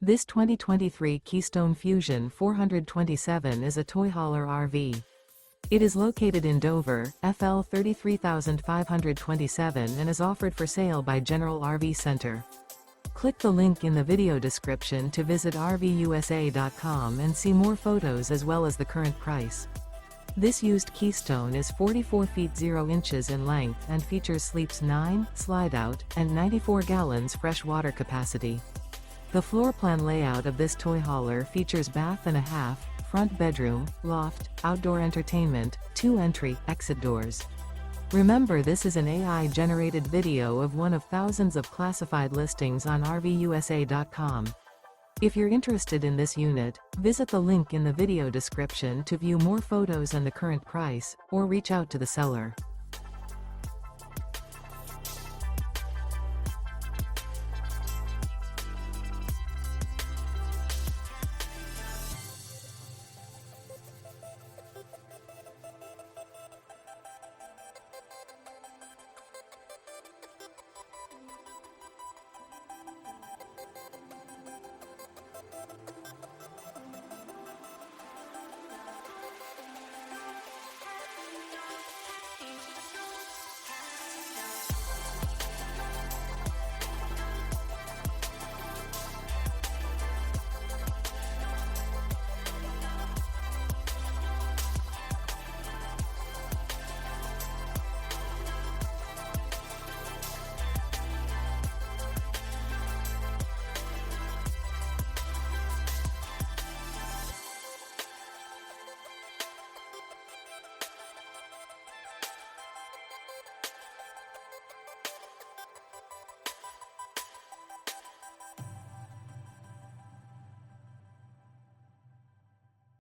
This 2023 Keystone Fuzion 427 is a toy hauler RV. It is located in Dover, FL 33527 and is offered for sale by General RV Center. Click the link in the video description to visit RVUSA.com and see more photos as well as the current price. This used Keystone is 44 feet 0 inches in length and features sleeps 9, Slideout, and 94 gallons fresh water capacity. The floor plan layout of this toy hauler features bath and a half, front bedroom, loft, outdoor entertainment, 2 entry/exit doors. Remember, this is an AI-generated video of one of thousands of classified listings on RVUSA.com. If you're interested in this unit, visit the link in the video description to view more photos and the current price, or reach out to the seller.